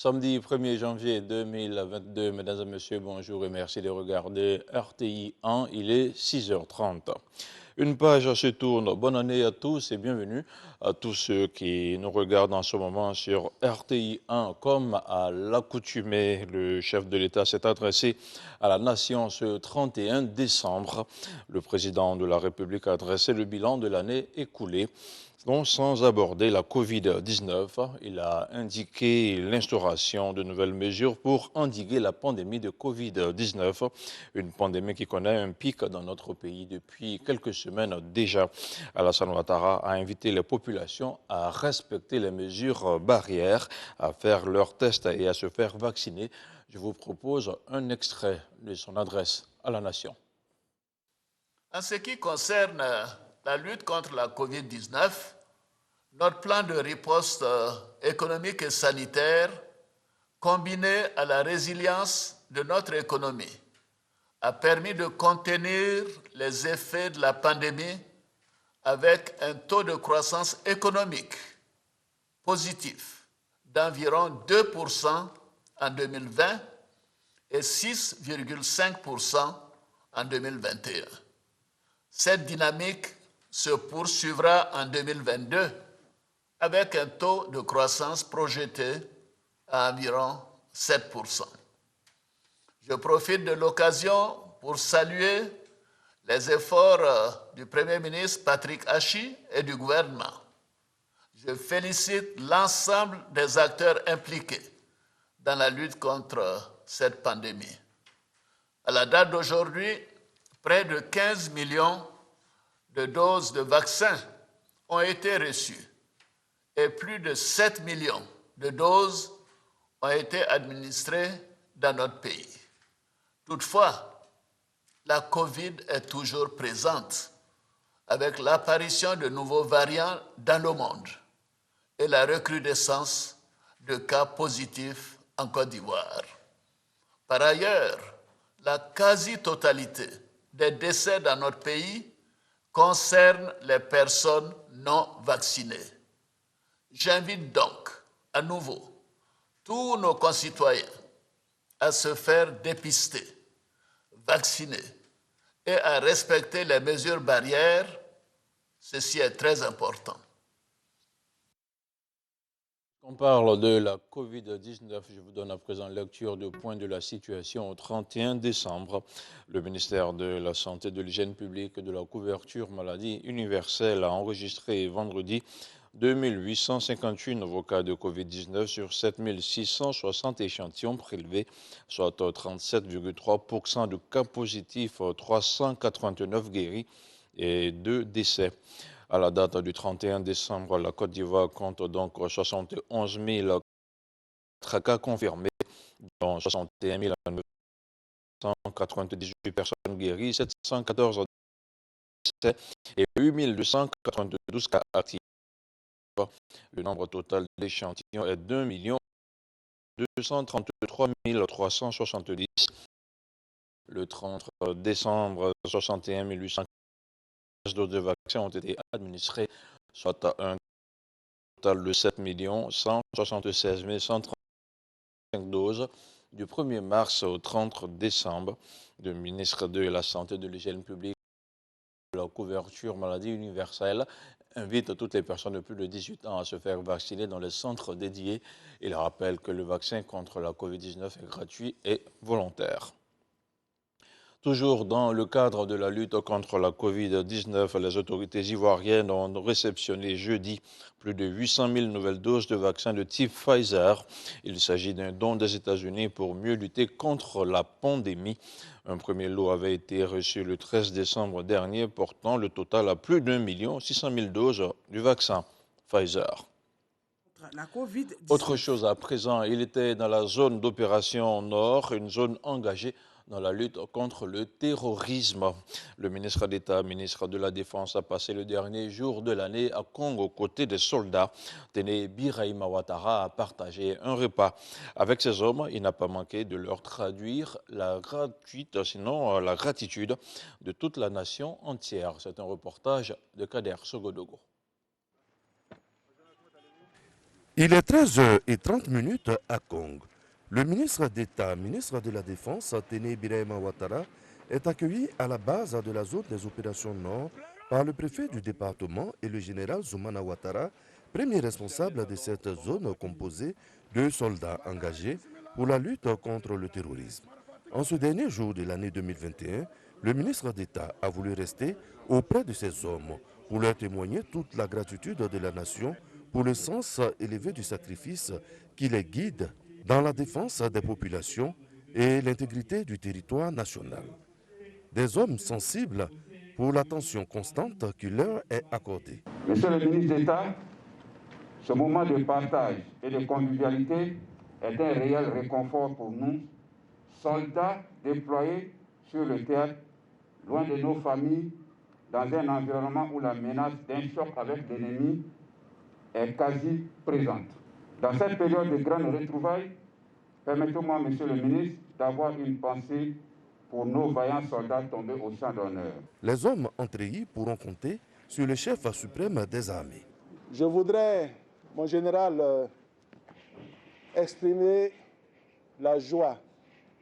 Samedi 1er janvier 2022, mesdames et messieurs, bonjour et merci de regarder RTI 1, il est 6h30. Une page se tourne. Bonne année à tous et bienvenue à tous ceux qui nous regardent en ce moment sur RTI 1. Comme à l'accoutumée, le chef de l'État s'est adressé à la nation ce 31 décembre. Le président de la République a dressé le bilan de l'année écoulée. Donc, sans aborder la Covid-19, il a indiqué l'instauration de nouvelles mesures pour endiguer la pandémie de Covid-19, une pandémie qui connaît un pic dans notre pays depuis quelques semaines déjà. Alassane Ouattara a invité les populations à respecter les mesures barrières, à faire leurs tests et à se faire vacciner. Je vous propose un extrait de son adresse à la nation. En ce qui concerne la lutte contre la COVID-19, notre plan de riposte économique et sanitaire, combiné à la résilience de notre économie, a permis de contenir les effets de la pandémie avec un taux de croissance économique positif d'environ 2% en 2020 et 6,5% en 2021. Cette dynamique se poursuivra en 2022 avec un taux de croissance projeté à environ 7%. Je profite de l'occasion pour saluer les efforts du Premier ministre Patrick Achi et du gouvernement. Je félicite l'ensemble des acteurs impliqués dans la lutte contre cette pandémie. À la date d'aujourd'hui, près de 15 millions de doses de vaccins ont été reçues et plus de 7 millions de doses ont été administrées dans notre pays. Toutefois, la COVID est toujours présente avec l'apparition de nouveaux variants dans le monde et la recrudescence de cas positifs en Côte d'Ivoire. Par ailleurs, la quasi-totalité des décès dans notre pays concerne les personnes non vaccinées. J'invite donc à nouveau tous nos concitoyens à se faire dépister, vacciner et à respecter les mesures barrières. Ceci est très important. On parle de la Covid-19. Je vous donne à présent lecture du point de la situation au 31 décembre. Le ministère de la Santé, de l'Hygiène publique et de la couverture maladie universelle a enregistré vendredi 2858 nouveaux cas de Covid-19 sur 7660 échantillons prélevés, soit 37,3% de cas positifs, 389 guéris et 2 décès. À la date du 31 décembre, la Côte d'Ivoire compte donc 71 000 cas confirmés, dont 61 998 personnes guéries, 714 décès et 8 292 cas actifs. Le nombre total d'échantillons est d'1 233 370. Le 30 décembre, 61 800 doses de vaccins ont été administrées, soit un total de 7 176 135 doses du 1er mars au 30 décembre. Le ministre de la Santé, de l'Hygiène publique et de la couverture maladie universelle invite toutes les personnes de plus de 18 ans à se faire vacciner dans les centres dédiés. Il rappelle que le vaccin contre la Covid-19 est gratuit et volontaire. Toujours dans le cadre de la lutte contre la Covid-19, les autorités ivoiriennes ont réceptionné jeudi plus de 800 000 nouvelles doses de vaccins de type Pfizer. Il s'agit d'un don des États-Unis pour mieux lutter contre la pandémie. Un premier lot avait été reçu le 13 décembre dernier, portant le total à plus d'1 600 000 doses du vaccin Pfizer. La COVID-19. Autre chose à présent, il était dans la zone d'opération Nord, une zone engagée dans la lutte contre le terrorisme. Le ministre d'État, ministre de la Défense, a passé le dernier jour de l'année à Congo aux côtés des soldats. Téné Birahima Ouattara a partagé un repas avec ces hommes. Il n'a pas manqué de leur traduire la gratitude de toute la nation entière. C'est un reportage de Kader Sogodogo. Il est 13h30 à Kong. Le ministre d'État, ministre de la Défense, Téné Birahima Ouattara, est accueilli à la base de la zone des opérations Nord par le préfet du département et le général Zoumana Ouattara, premier responsable de cette zone composée de soldats engagés pour la lutte contre le terrorisme. En ce dernier jour de l'année 2021, le ministre d'État a voulu rester auprès de ces hommes pour leur témoigner toute la gratitude de la nation pour le sens élevé du sacrifice qui les guide dans la défense des populations et l'intégrité du territoire national. Des hommes sensibles pour l'attention constante qui leur est accordée. Monsieur le ministre d'État, ce moment de partage et de convivialité est un réel réconfort pour nous, soldats déployés sur le théâtre, loin de nos familles, dans un environnement où la menace d'un choc avec l'ennemi est quasi présente. Dans cette période de grandes retrouvailles, permettez-moi, Monsieur le ministre, d'avoir une pensée pour nos vaillants soldats tombés au champ d'honneur. Les hommes en treillis pourront compter sur le chef suprême des armées. Je voudrais, mon général, exprimer la joie,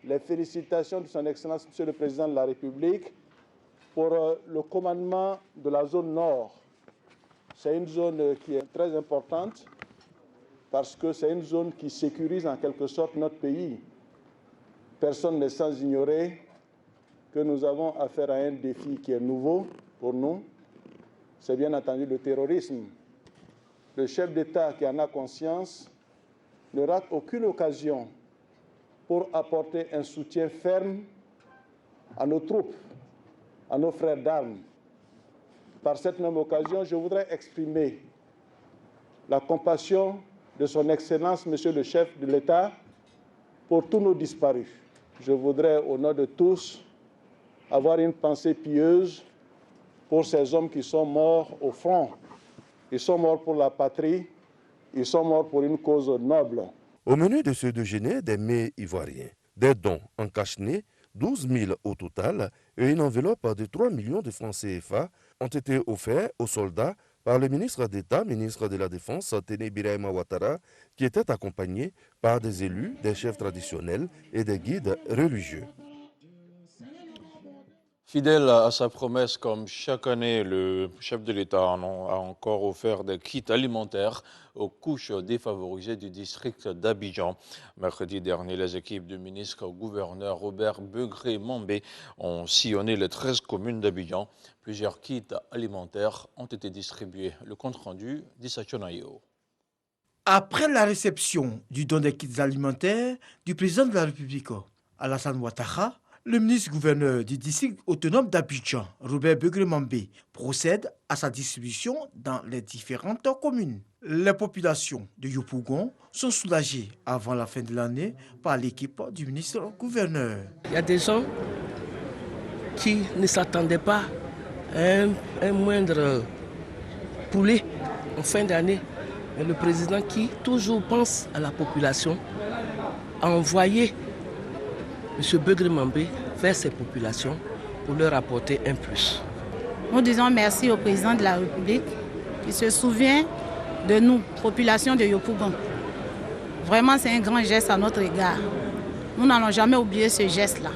les félicitations de son Excellence, Monsieur le Président de la République, pour le commandement de la zone nord. C'est une zone qui est très importante parce que c'est une zone qui sécurise en quelque sorte notre pays. Personne n'est sans ignorer que nous avons affaire à un défi qui est nouveau pour nous. C'est bien entendu le terrorisme. Le chef d'État qui en a conscience ne rate aucune occasion pour apporter un soutien ferme à nos troupes, à nos frères d'armes. Par cette même occasion, je voudrais exprimer la compassion de son Excellence, Monsieur le chef de l'État, pour tous nos disparus. Je voudrais, au nom de tous, avoir une pensée pieuse pour ces hommes qui sont morts au front. Ils sont morts pour la patrie, ils sont morts pour une cause noble. Au menu de ce déjeuner, des mets ivoiriens, des dons en cache-nez, 12 000 au total, et une enveloppe de 3 millions de francs CFA ont été offerts aux soldats par le ministre d'État, ministre de la Défense, Téné Birahima Ouattara, qui était accompagné par des élus, des chefs traditionnels et des guides religieux. Fidèle à sa promesse, comme chaque année, le chef de l'État a encore offert des kits alimentaires aux couches défavorisées du district d'Abidjan. Mercredi dernier, les équipes du ministre-gouverneur Robert Begré-Mambé ont sillonné les 13 communes d'Abidjan. Plusieurs kits alimentaires ont été distribués. Le compte-rendu d'Issa Chonayo. Après la réception du don des kits alimentaires du président de la République, Alassane Ouattara, le ministre-gouverneur du district autonome d'Abidjan, Robert Begré-Mambé, procède à sa distribution dans les différentes communes. Les populations de Yopougon sont soulagées avant la fin de l'année par l'équipe du ministre-gouverneur. Il y a des gens qui ne s'attendaient pas à un moindre poulet en fin d'année. Et le président qui toujours pense à la population a envoyé M. Begré-Mambé vers ces populations pour leur apporter un plus. Nous disons merci au président de la République qui se souvient de nous, population de Yopougon. Vraiment, c'est un grand geste à notre égard. Nous n'allons jamais oublier ce geste-là.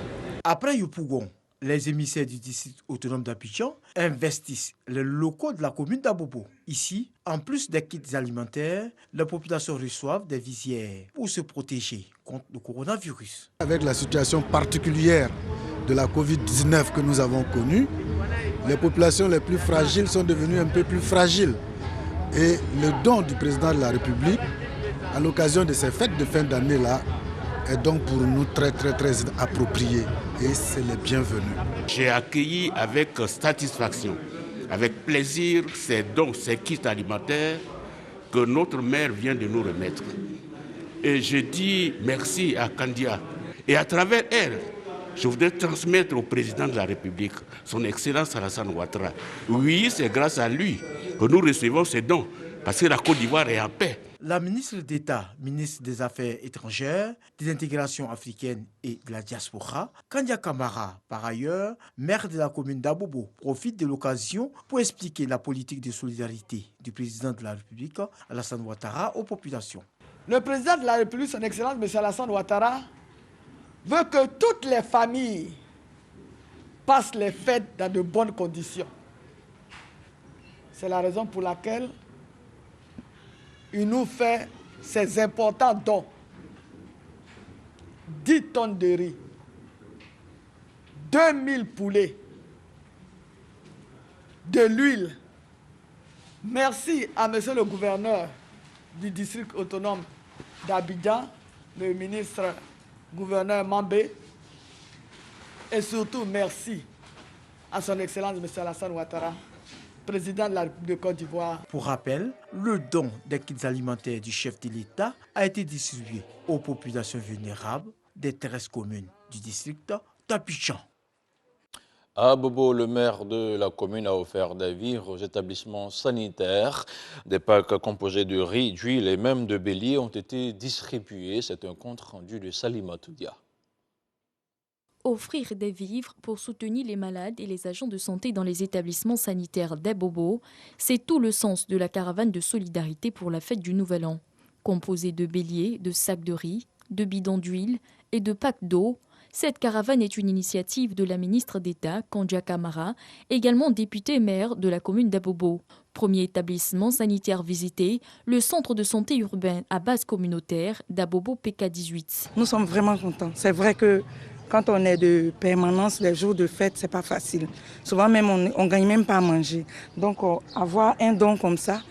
Après Yopougon, les émissaires du district autonome d'Abidjan investissent les locaux de la commune d'Abobo. Ici, en plus des kits alimentaires, les populations reçoivent des visières pour se protéger contre le coronavirus. Avec la situation particulière de la Covid-19 que nous avons connue, les populations les plus fragiles sont devenues un peu plus fragiles. Et le don du président de la République, à l'occasion de ces fêtes de fin d'année-là, est donc pour nous très approprié et c'est le bienvenu. J'ai accueilli avec satisfaction, avec plaisir ces dons, ces kits alimentaires que notre maire vient de nous remettre. Et je dis merci à Kandia. Et à travers elle, je voudrais transmettre au président de la République, son Excellence Alassane Ouattara. Oui, c'est grâce à lui que nous recevons ces dons, parce que la Côte d'Ivoire est en paix. La ministre d'État, ministre des Affaires étrangères, des intégrations africaines et de la diaspora, Kandia Kamara, par ailleurs, maire de la commune d'Abobo, profite de l'occasion pour expliquer la politique de solidarité du président de la République, Alassane Ouattara, aux populations. Le président de la République, son Excellence, M. Alassane Ouattara, veut que toutes les familles passent les fêtes dans de bonnes conditions. C'est la raison pour laquelle il nous fait ces importants dons. 10 tonnes de riz, 2000 poulets, de l'huile. Merci à monsieur le gouverneur du district autonome d'Abidjan, le ministre gouverneur Mambé, et surtout merci à son Excellence M. Alassane Ouattara, président de la République de Côte d'Ivoire. Pour rappel, le don des kits alimentaires du chef de l'État a été distribué aux populations vulnérables des 13 communes du district d'Abidjan. À Bobo, le maire de la commune a offert des vivres aux établissements sanitaires. Des packs composés de riz, d'huile et même de bélier ont été distribués. C'est un compte rendu de Salima Toudia. Offrir des vivres pour soutenir les malades et les agents de santé dans les établissements sanitaires d'Ebobo, c'est tout le sens de la caravane de solidarité pour la fête du Nouvel An. Composée de béliers, de sacs de riz, de bidons d'huile et de packs d'eau, cette caravane est une initiative de la ministre d'État, Kandia Kamara, également députée maire de la commune d'Abobo. Premier établissement sanitaire visité, le centre de santé urbain à base communautaire d'Abobo PK18. Nous sommes vraiment contents. C'est vrai que quand on est de permanence, les jours de fête, c'est pas facile. Souvent même, on gagne même pas à manger. Donc, avoir un don comme ça,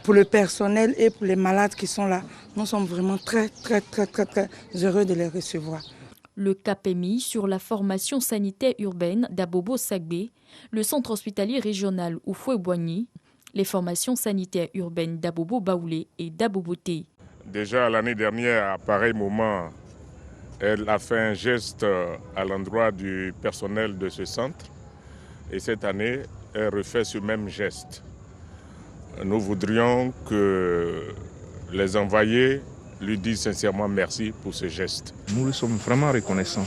pour le personnel et pour les malades qui sont là, nous sommes vraiment très heureux de les recevoir. Le cap est mis sur la formation sanitaire urbaine d'Abobo-Sagbé, le centre hospitalier régional Oufoué-Boigny, les formations sanitaires urbaines d'Abobo-Baoulé et d'Abobo-Té. Déjà l'année dernière, à pareil moment, elle a fait un geste à l'endroit du personnel de ce centre et cette année, elle refait ce même geste. Nous voudrions que les envoyés lui disent sincèrement merci pour ce geste. Nous lui sommes vraiment reconnaissants.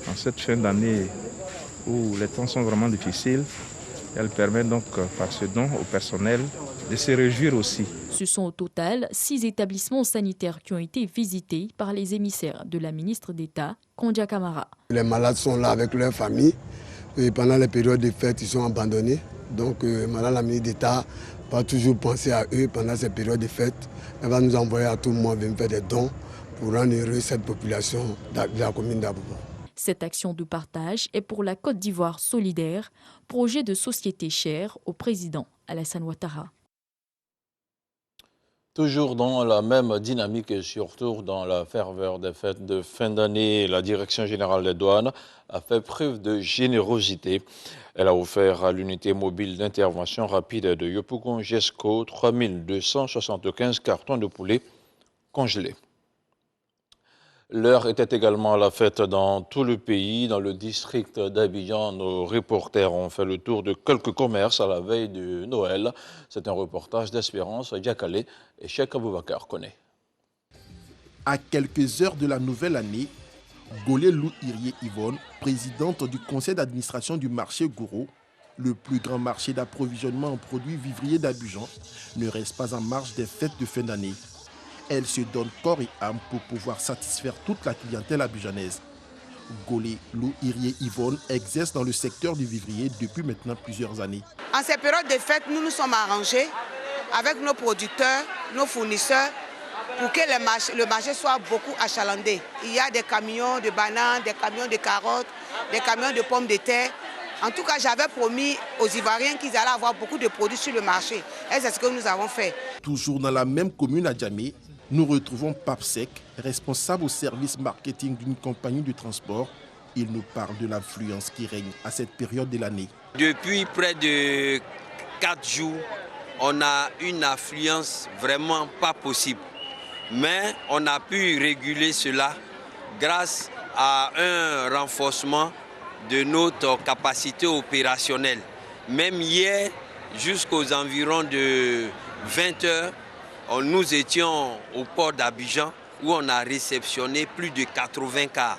En cette fin d'année où les temps sont vraiment difficiles, elle permet donc par ce don au personnel de se réjouir aussi. Ce sont au total 6 établissements sanitaires qui ont été visités par les émissaires de la ministre d'État, Kandia Kamara. Les malades sont là avec leur famille et pendant les périodes de fête, ils sont abandonnés. Donc Madame la ministre d'État va toujours penser à eux pendant ces périodes de fête. Elle va nous envoyer à tout moment venir faire des dons pour rendre heureux cette population de la commune d'Abobo. Cette action de partage est pour la Côte d'Ivoire solidaire, projet de société cher au président Alassane Ouattara. Toujours dans la même dynamique et surtout dans la ferveur des fêtes de fin d'année, la Direction générale des douanes a fait preuve de générosité. Elle a offert à l'unité mobile d'intervention rapide de Yopougon-Jesco 3275 cartons de poulet congelés. L'heure était également à la fête dans tout le pays. Dans le district d'Abidjan, nos reporters ont fait le tour de quelques commerces à la veille de Noël. C'est un reportage d'Espérance Diakale et Cheikh Aboubakar connaît. À quelques heures de la nouvelle année, Golé Lou Irié Yvonne, présidente du conseil d'administration du marché Goro, le plus grand marché d'approvisionnement en produits vivriers d'Abidjan, ne reste pas en marge des fêtes de fin d'année. Elle se donne corps et âme pour pouvoir satisfaire toute la clientèle abidjanaise. Golé Lou Irié Yvonne exerce dans le secteur du vivrier depuis maintenant plusieurs années. En ces périodes de fête, nous nous sommes arrangés avec nos producteurs, nos fournisseurs, pour que le marché soit beaucoup achalandé. Il y a des camions de bananes, des camions de carottes, des camions de pommes de terre. En tout cas, j'avais promis aux Ivoiriens qu'ils allaient avoir beaucoup de produits sur le marché. Et c'est ce que nous avons fait. Toujours dans la même commune à Djamé, nous retrouvons Papsek, responsable au service marketing d'une compagnie de transport. Il nous parle de l'affluence qui règne à cette période de l'année. Depuis près de 4 jours, on a une affluence vraiment pas possible. Mais on a pu réguler cela grâce à un renforcement de notre capacité opérationnelle. Même hier, jusqu'aux environs de 20 heures, nous étions au port d'Abidjan où on a réceptionné plus de 80 cas.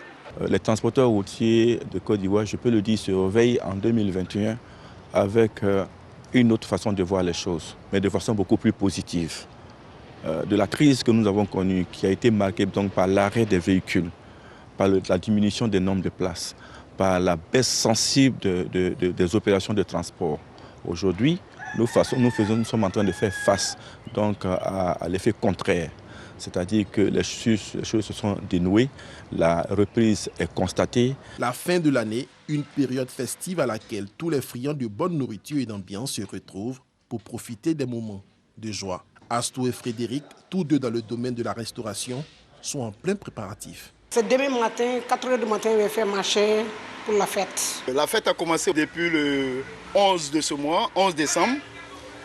Les transporteurs routiers de Côte d'Ivoire, je peux le dire, se réveillent en 2021 avec une autre façon de voir les choses, mais de façon beaucoup plus positive. De la crise que nous avons connue, qui a été marquée donc par l'arrêt des véhicules, par la diminution des nombres de places, par la baisse sensible des opérations de transport. Aujourd'hui, nous sommes en train de faire face donc, à l'effet contraire. C'est-à-dire que les choses se sont dénouées, la reprise est constatée. La fin de l'année, une période festive à laquelle tous les friands de bonne nourriture et d'ambiance se retrouvent pour profiter des moments de joie. Astou et Frédéric, tous deux dans le domaine de la restauration, sont en plein préparatif. C'est demain matin, 4 h du matin, je vais faire marcher pour la fête. La fête a commencé depuis le 11 de ce mois, 11 décembre,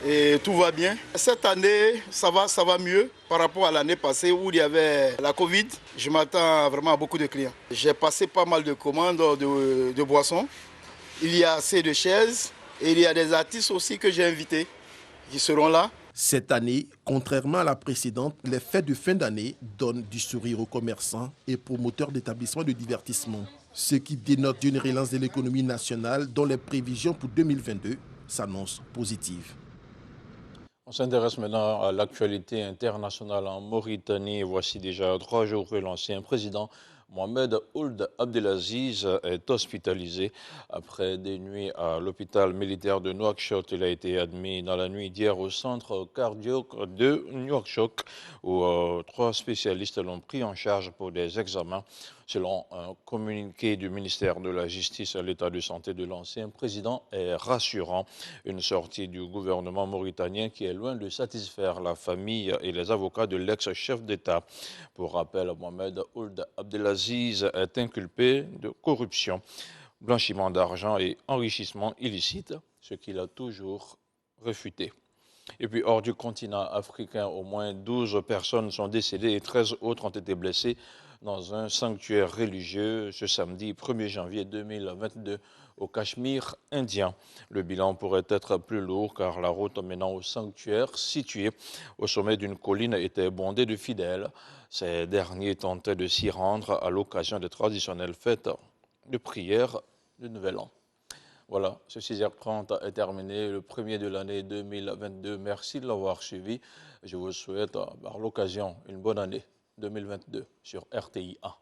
et tout va bien. Cette année, ça va mieux par rapport à l'année passée où il y avait la Covid. Je m'attends vraiment à beaucoup de clients. J'ai passé pas mal de commandes de boissons. Il y a assez de chaises et il y a des artistes aussi que j'ai invités qui seront là. Cette année, contrairement à la précédente, les fêtes de fin d'année donnent du sourire aux commerçants et promoteurs d'établissements de divertissement, ce qui dénote d'une relance de l'économie nationale dont les prévisions pour 2022 s'annoncent positives. On s'intéresse maintenant à l'actualité internationale en Mauritanie. Voici déjà 3 jours que l'ancien président Mohamed Ould Abdelaziz est hospitalisé après des nuits à l'hôpital militaire de Nouakchott. Il a été admis dans la nuit d'hier au centre cardiaque de Nouakchott où 3 spécialistes l'ont pris en charge pour des examens. Selon un communiqué du ministère de la Justice, l'état de santé de l'ancien président est rassurant. Une sortie du gouvernement mauritanien qui est loin de satisfaire la famille et les avocats de l'ex-chef d'État. Pour rappel, Mohamed Ould Abdelaziz est inculpé de corruption, blanchiment d'argent et enrichissement illicite, ce qu'il a toujours réfuté. Et puis hors du continent africain, au moins 12 personnes sont décédées et 13 autres ont été blessées dans un sanctuaire religieux ce samedi 1er janvier 2022 au Cachemire indien. Le bilan pourrait être plus lourd car la route menant au sanctuaire, situé au sommet d'une colline, était bondée de fidèles. Ces derniers tentaient de s'y rendre à l'occasion des traditionnelles fêtes de prière de Nouvel An. Voilà, ce 6h30 est terminé, le premier de l'année 2022. Merci de l'avoir suivi. Je vous souhaite par l'occasion une bonne année 2022 sur RTI 1.